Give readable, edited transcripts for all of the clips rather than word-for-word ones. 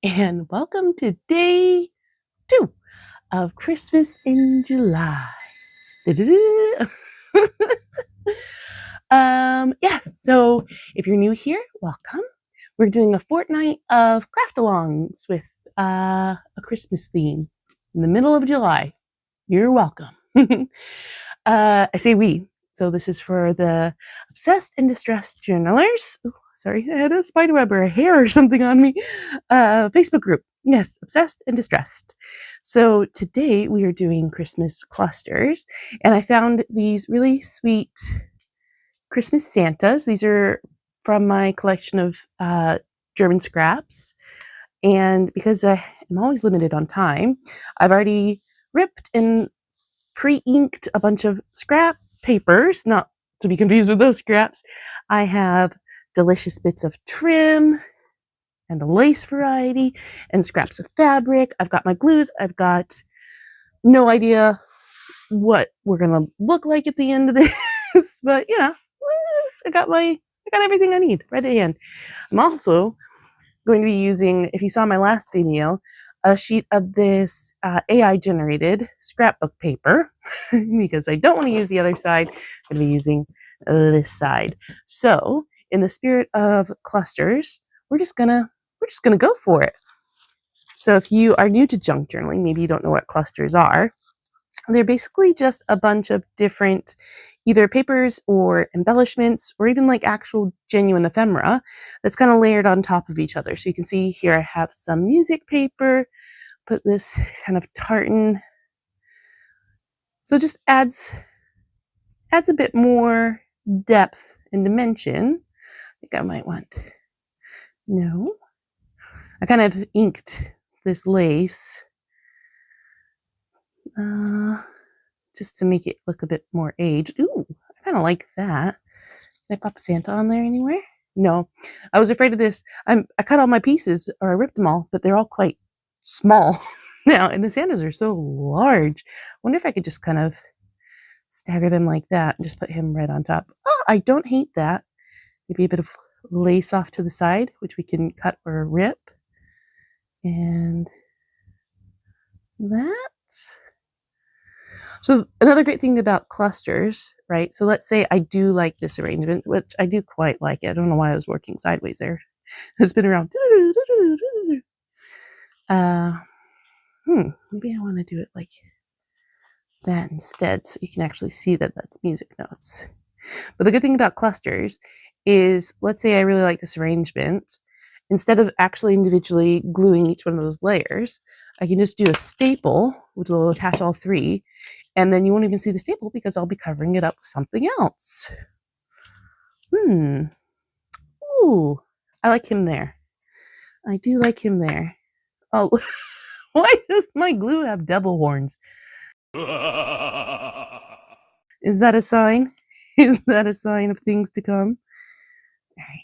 and welcome to day 2 of Christmas in July. Yes, so if you're new here, welcome. We're doing a fortnight of craft-alongs with a Christmas theme in the middle of July. You're welcome. I say we, so this is for the obsessed and distressed journalers. Ooh, sorry, I had a spiderweb or a hair or something on me. Facebook group. Yes, obsessed and distressed. So today we are doing Christmas clusters, and I found these really sweet Christmas Santas. These are from my collection of German scraps. And because I am always limited on time, I've already ripped and pre-inked a bunch of scrap papers, not to be confused with those scraps. I have delicious bits of trim and the lace variety and scraps of fabric. I've got my glues. I've got no idea what we're gonna look like at the end of this, but you know, I got everything I need right at hand. I'm also going to be using, if you saw my last video, a sheet of this AI generated scrapbook paper because I don't want to use the other side. I'm going to be using this side. So in the spirit of clusters, we're just gonna go for it. So if you are new to junk journaling, maybe you don't know what clusters are. They're basically just a bunch of different either papers or embellishments or even like actual genuine ephemera that's kind of layered on top of each other. So you can see here I have some music paper, put this kind of tartan. So it just adds a bit more depth and dimension. I think I might want, no. I kind of inked this lace just to make it look a bit more aged. Ooh, I kind of like that. Can I pop Santa on there anywhere? No, I was afraid of this. I cut all my pieces, or I ripped them all, but they're all quite small now, and the Santas are so large. I wonder if I could just kind of stagger them like that and just put him right on top. Oh, I don't hate that. Maybe a bit of lace off to the side, which we can cut or rip. And that. So another great thing about clusters, right? So let's say I do like this arrangement, which I do quite like it. I don't know why I was working sideways there. It's been around. Maybe I want to do it like that instead so you can actually see that that's music notes. But the good thing about clusters is, let's say I really like this arrangement. Instead of actually individually gluing each one of those layers, I can just do a staple, which will attach all three, and then you won't even see the staple because I'll be covering it up with something else. Ooh, I like him there. I do like him there. Oh, why does my glue have devil horns? Is that a sign? Is that a sign of things to come? All right.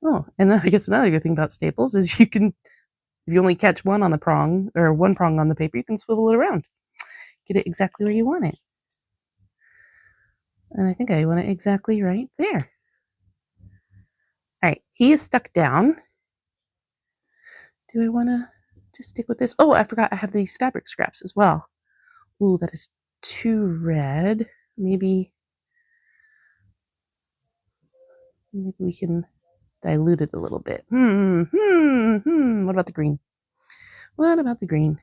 Oh, and I guess another good thing about staples is you can, if you only catch one on the prong, or one prong on the paper, you can swivel it around. Get it exactly where you want it. And I think I want it exactly right there. All right, he is stuck down. Do I want to just stick with this? Oh, I forgot I have these fabric scraps as well. Ooh, that is too red. Maybe we can dilute it a little bit. What about the green? What about the green?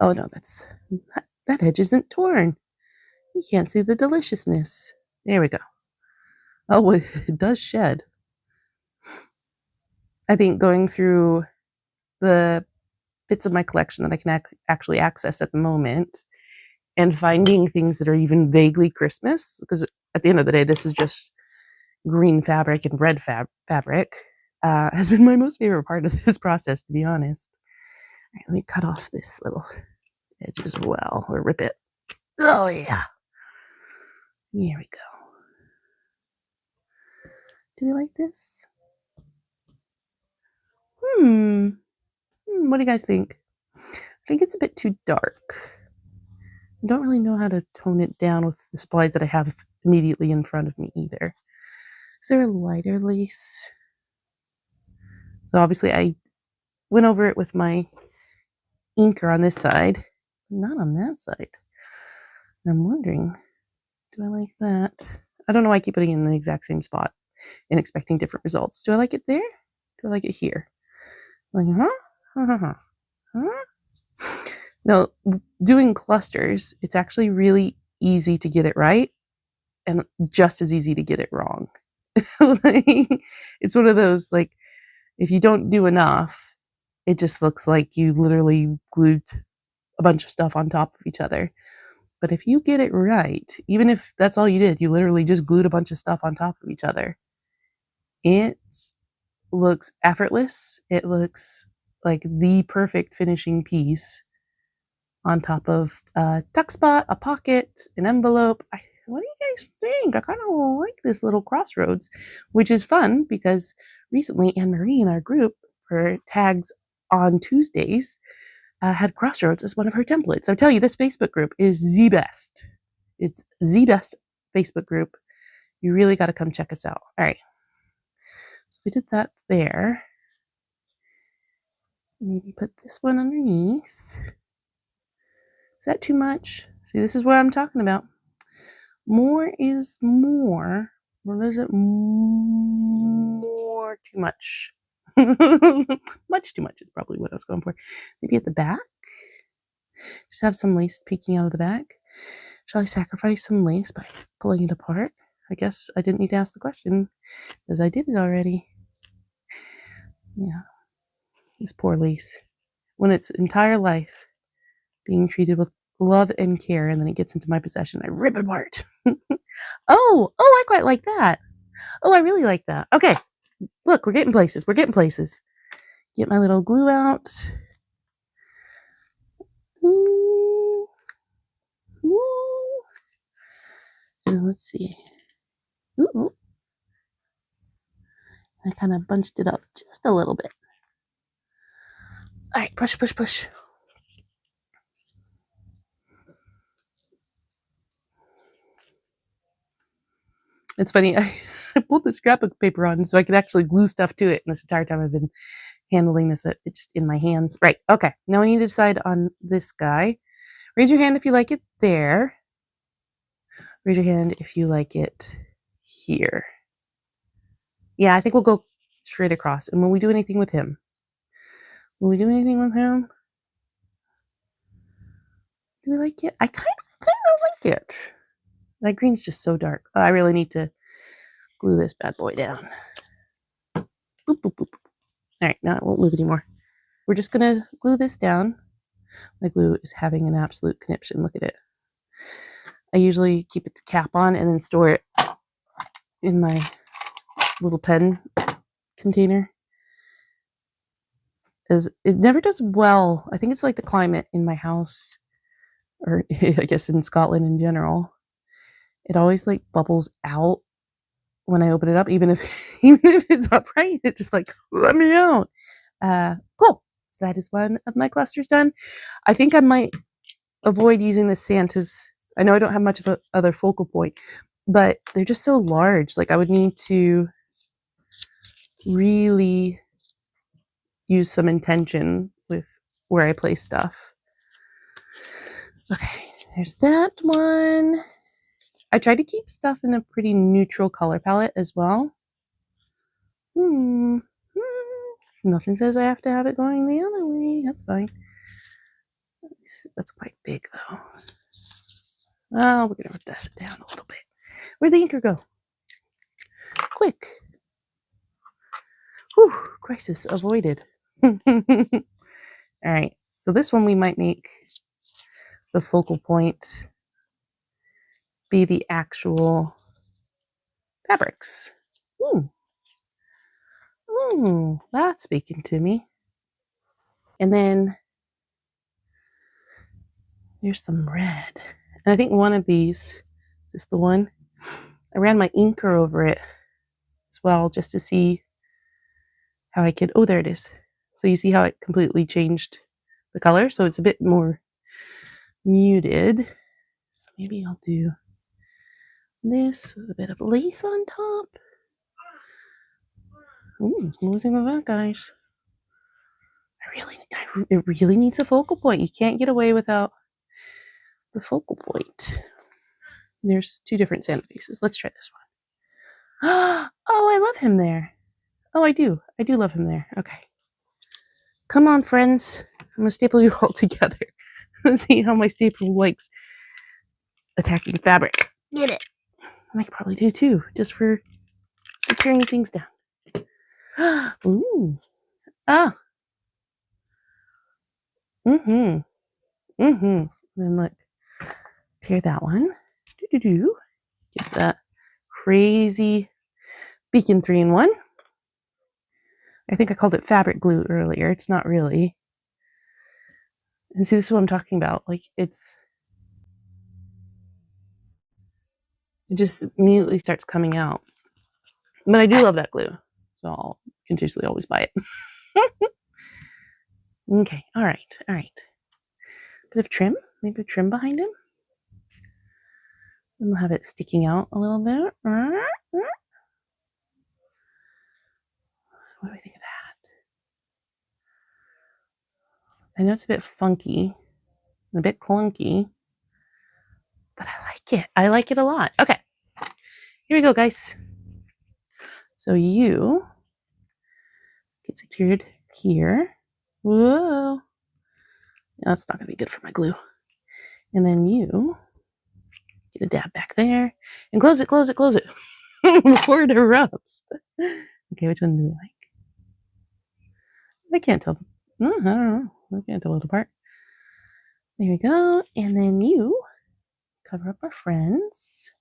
Oh no, that edge isn't torn. You can't see the deliciousness. There we go. Oh, it does shed. I think going through the bits of my collection that I can actually access at the moment and finding things that are even vaguely Christmas, because at the end of the day, this is just green fabric and red fabric, has been my most favorite part of this process, to be honest. All right, let me cut off this little edge as well, or rip it. Oh, yeah. Here we go. Do we like this? What do you guys think? I think it's a bit too dark. I don't really know how to tone it down with the supplies that I have immediately in front of me either. Is there a lighter lace? So obviously I went over it with my inker on this side, not on that side. And I'm wondering, do I like that? I don't know why I keep putting it in the exact same spot and expecting different results. Do I like it there? Do I like it here? Like, No, doing clusters, it's actually really easy to get it right and just as easy to get it wrong. Like, it's one of those, like, if you don't do enough, it just looks like you literally glued a bunch of stuff on top of each other. But if you get it right, even if that's all you did, you literally just glued a bunch of stuff on top of each other, it looks effortless. It looks like the perfect finishing piece on top of a tuck spot, a pocket, an envelope. What do you guys think? I kind of like this little crossroads, which is fun because recently Anne-Marie in our group for tags on Tuesdays had crossroads as one of her templates. I'll tell you, this Facebook group is the best. It's the best Facebook group. You really got to come check us out. All right. So we did that there. Maybe put this one underneath. Is that too much? See, this is what I'm talking about. More is more. Or is it more too much? Much too much is probably what I was going for. Maybe at the back? Just have some lace peeking out of the back. Shall I sacrifice some lace by pulling it apart? I guess I didn't need to ask the question because I did it already. Yeah. This poor lace. When its entire life being treated with love and care, and then it gets into my possession, I rip it apart. Oh, I quite like that. Oh, I really like that. Okay, look, we're getting places. We're getting places. Get my little glue out. Ooh. Ooh. And let's see. Ooh. I kind of bunched it up just a little bit. All right, push, push, push. It's funny. I pulled the scrapbook paper on so I could actually glue stuff to it. And this entire time I've been handling this just in my hands. Right. Okay. Now I need to decide on this guy. Raise your hand if you like it there. Raise your hand if you like it here. Yeah, I think we'll go straight across. And will we do anything with him? Will we do anything with him? Do we like it? I kind of like it. That green's just so dark. Oh, I really need to glue this bad boy down. Boop, boop, boop. All right, now it won't move anymore. We're just going to glue this down. My glue is having an absolute conniption. Look at it. I usually keep its cap on and then store it in my little pen container. As it never does well. I think it's like the climate in my house, or I guess in Scotland in general. It always like bubbles out when I open it up, even if it's upright. It just like, let me out. Cool. So that is one of my clusters done. I think I might avoid using the Santas. I know I don't have much of a other focal point, but they're just so large. Like I would need to really use some intention with where I place stuff. Okay, there's that one. I tried to keep stuff in a pretty neutral color palette as well. Nothing says I have to have it going the other way. That's fine. That's quite big though. Oh, we're gonna rip that down a little bit. Where'd the inker go? Quick. Whew, crisis avoided. All right, so this one we might make the focal point be the actual fabrics. Ooh, that's speaking to me. And then there's some red. And I think one of these, is this the one? I ran my inker over it as well just to see how I could, oh, there it is. So you see how it completely changed the color? So it's a bit more muted. Maybe I'll do this with a bit of lace on top. Ooh, what do you think of that, guys? It really needs a focal point. You can't get away without the focal point. There's 2 different Santa faces. Let's try this one. Oh, I love him there. Oh, I do. I do love him there. Okay. Come on, friends. I'm going to staple you all together. Let's see how my staple likes attacking fabric. Get it. And I could probably do too, just for securing things down. Ooh. Ah. Mm-hmm. Mm-hmm. Then look. Tear that one. Do-do-do. Get that crazy beacon 3-in-1. I think I called it fabric glue earlier. It's not really. And see, this is what I'm talking about. Like, it just immediately starts coming out. But I do love that glue, so I'll continuously always buy it. Okay, all right. Bit of trim, maybe trim behind him. And we'll have it sticking out a little bit. What do we think of that? I know it's a bit funky, a bit clunky, but I like it. I like it a lot. Okay, here we go, guys. So you get secured here. Whoa. That's not going to be good for my glue. And then you get a dab back there. And close it. Before it erupts. Okay, which one do we like? I can't tell. I don't know. I can't tell it apart. There we go. And then you cover up our friends.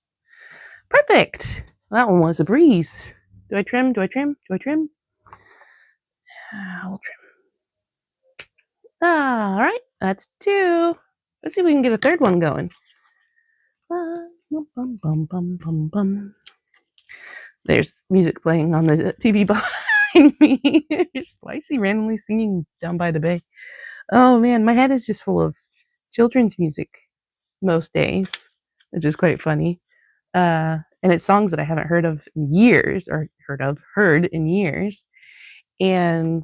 Perfect. Well, that one was a breeze. Do I trim? I'll trim. All right. That's 2. Let's see if we can get a 3rd one going. There's music playing on the TV behind me. Why is he randomly singing Down by the Bay? Oh man, my head is just full of children's music most days, which is quite funny. And it's songs that I haven't heard in years. And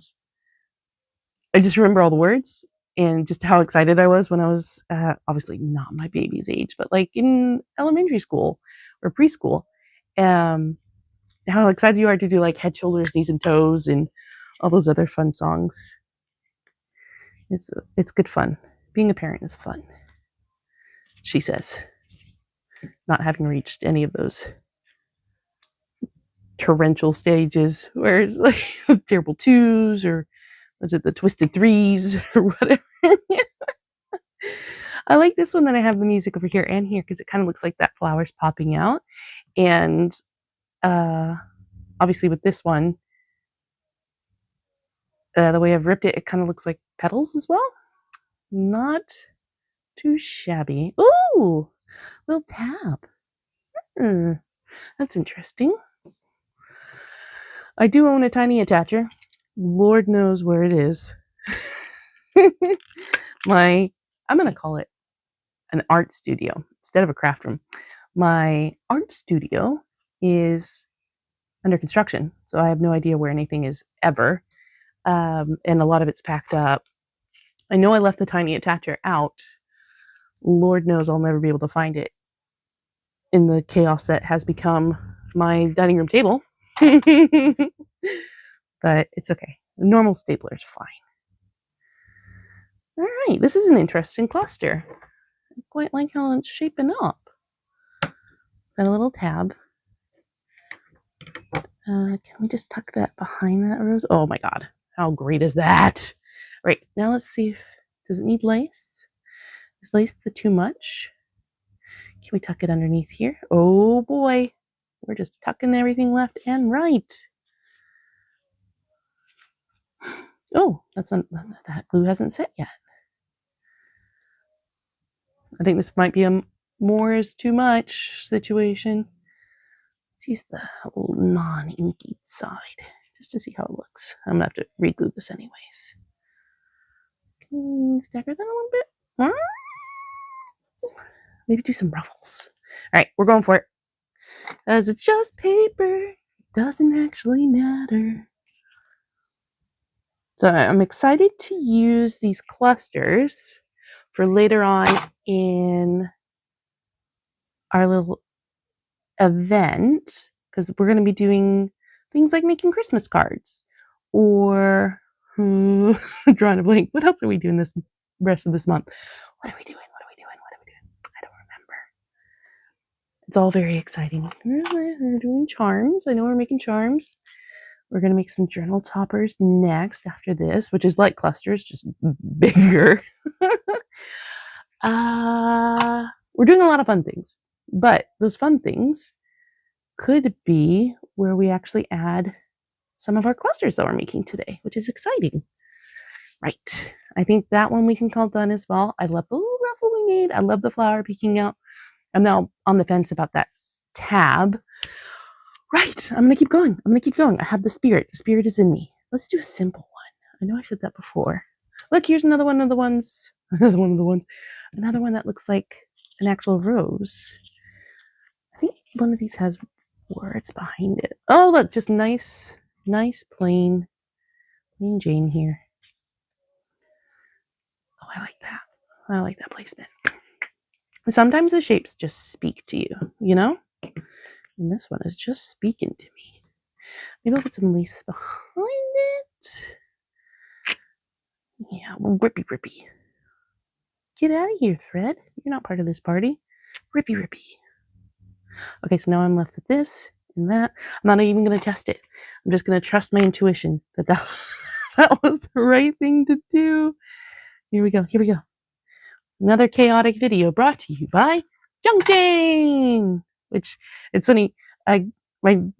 I just remember all the words and just how excited I was when I was obviously not my baby's age, but like in elementary school or preschool. How excited you are to do like Head, Shoulders, Knees, and Toes and all those other fun songs. It's good fun. Being a parent is fun, she says, not having reached any of those torrential stages where it's like terrible 2s or was it the twisted 3s or whatever. I like this one that I have the music over here and here because it kind of looks like that flower's popping out. And obviously with this one, the way I've ripped it, it kind of looks like petals as well. Not too shabby. Ooh, little tab. That's interesting. I do own a tiny attacher. Lord knows where it is. I'm going to call it an art studio instead of a craft room. My art studio is under construction, so I have no idea where anything is ever. And a lot of it's packed up. I know I left the tiny attacher out. Lord knows I'll never be able to find it in the chaos that has become my dining room table. But it's okay. A normal stapler is fine. All right, this is an interesting cluster. I quite like how it's shaping up. Got a little tab. Can we just tuck that behind that rose? Oh my God, how great is that? Right, now let's see if, does it need lace? Is lace too much? Can we tuck it underneath here? Oh boy, we're just tucking everything left and right. Oh, that glue hasn't set yet. I think this might be a more is too much situation. Let's use the non-inky side just to see how it looks. I'm gonna have to re-glue this anyways. Can we stagger that a little bit? Maybe do some ruffles. All right, we're going for it. As it's just paper, it doesn't actually matter. So I'm excited to use these clusters for later on in our little event, because we're going to be doing things like making Christmas cards or drawing a blank. What else are we doing this rest of this month? What are we doing? I don't remember. It's all very exciting. We're doing charms. I know we're making charms. We're going to make some journal toppers next after this, which is like clusters, just bigger. We're doing a lot of fun things, but those fun things could be where we actually add some of our clusters that we're making today, which is exciting. Right. I think that one we can call done as well. I love the little ruffle we made. I love the flower peeking out. I'm now on the fence about that tab. Right. I'm going to keep going. I have the spirit. The spirit is in me. Let's do a simple one. I know I said that before. Look, here's another one of the ones. Another one that looks like an actual rose. I think one of these has words behind it. Oh, look, just nice plain Jane here. Oh, I like that placement. Sometimes the shapes just speak to you, you know? And this one is just speaking to me. Maybe I'll put some lace behind it. Yeah, rippy. Get out of here, thread. You're not part of this party. Rippy. Okay, so now I'm left with this and that. I'm not even going to test it. I'm just going to trust my intuition that that was the right thing to do. Here we go. Another chaotic video brought to you by Junk Jane. Which, it's funny, my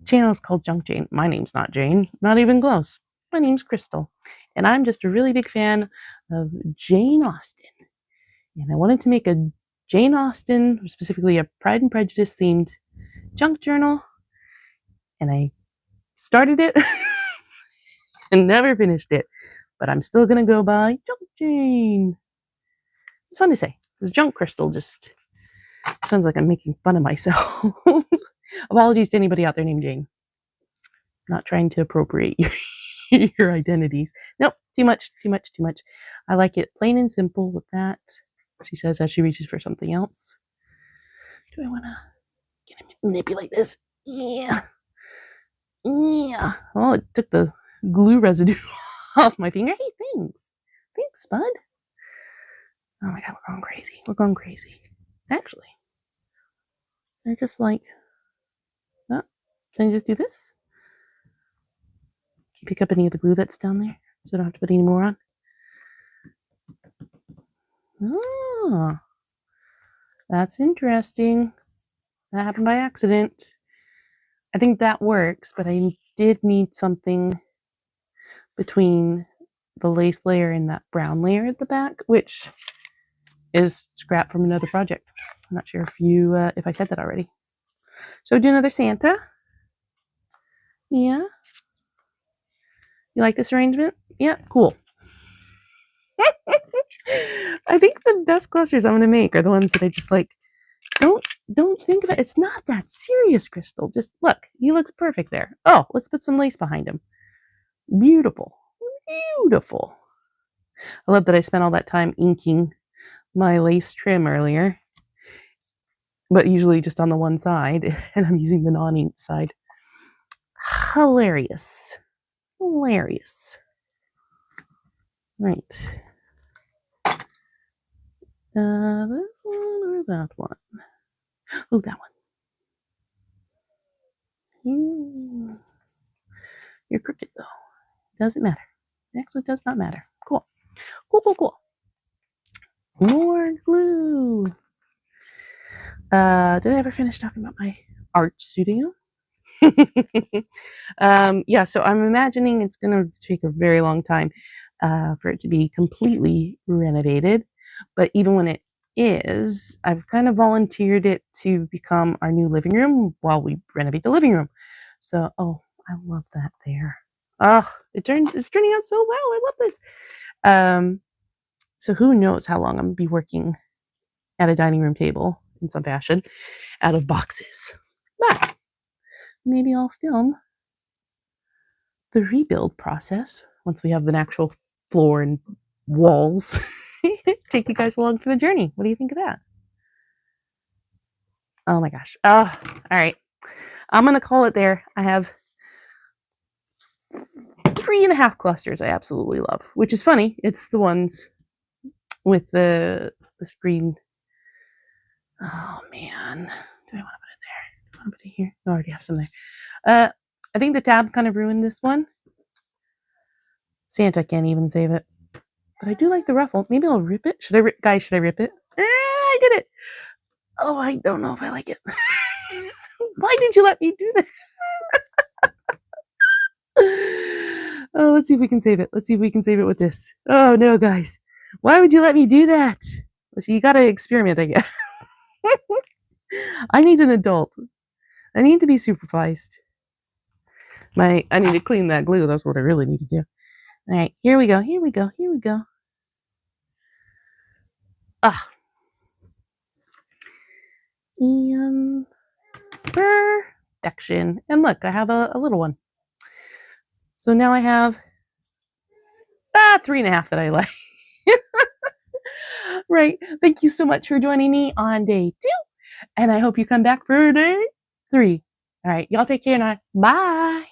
channel is called Junk Jane. My name's not Jane, not even close. My name's Crystal, and I'm just a really big fan of Jane Austen. And I wanted to make a Jane Austen, specifically a Pride and Prejudice themed junk journal, and I started it and never finished it, but I'm still gonna go by Junk Jane. It's fun to say, because Junk Crystal just sounds like I'm making fun of myself. Apologies to anybody out there named Jane. I'm not trying to appropriate your identities. Nope, too much. I like it plain and simple with that, she says as she reaches for something else. Do I want to manipulate this? Yeah. Oh, it took the glue residue off my finger. Hey, thanks, bud. Oh my god, we're going crazy. Actually, I just like, oh, can I just do this? Can you pick up any of the glue that's down there so I don't have to put any more on? Oh, that's interesting. That happened by accident. I think that works, but I did need something between the lace layer and that brown layer at the back, which is scrap from another project. I'm not sure if I said that already. So do another Santa. Yeah. You like this arrangement? Yeah, cool. I think the best clusters I'm going to make are the ones that I just like, don't think of it. It's not that serious, Crystal. Just look, he looks perfect there. Oh, let's put some lace behind him. Beautiful. I love that I spent all that time inking my lace trim earlier, but usually just on the one side, and I'm using the non-inked side. Hilarious. Right. This one or that one? Oh, that one. You're crooked though. Doesn't matter. It actually does not matter. Cool. More glue. Did I ever finish talking about my art studio? Yeah, so I'm imagining it's going to take a very long time for it to be completely renovated. But even when it is, I've kind of volunteered it to become our new living room while we renovate the living room. So, oh, I love that there. Oh, it's turning out so well. I love this. So who knows how long I'm going to be working at a dining room table in some fashion out of boxes. But maybe I'll film the rebuild process once we have the actual floor and walls, take you guys along for the journey. What do you think of that? Oh my gosh. All right. I'm going to call it there. I have 3.5 clusters I absolutely love, which is funny. It's the ones with the screen. Oh man. Do I want to put it there? Do I want to put it here? I already have some there. I think the tab kind of ruined this one. Santa can't even save it. But I do like the ruffle. Maybe I'll rip it. Should I rip? Guys, should I rip it? I did it. Oh, I don't know if I like it. Why did you let me do this? Oh, let's see if we can save it. Let's see if we can save it with this. Oh, no, guys. Why would you let me do that? So you got to experiment, I guess. I need an adult. I need to be supervised. I need to clean that glue. That's what I really need to do. All right, here we go. Here we go. Here we go. And perfection. And look, I have a little one. So now I have 3.5 that I like. Right. Thank you so much for joining me on day 2. And I hope you come back for day 3. All right. Y'all take care now. Bye.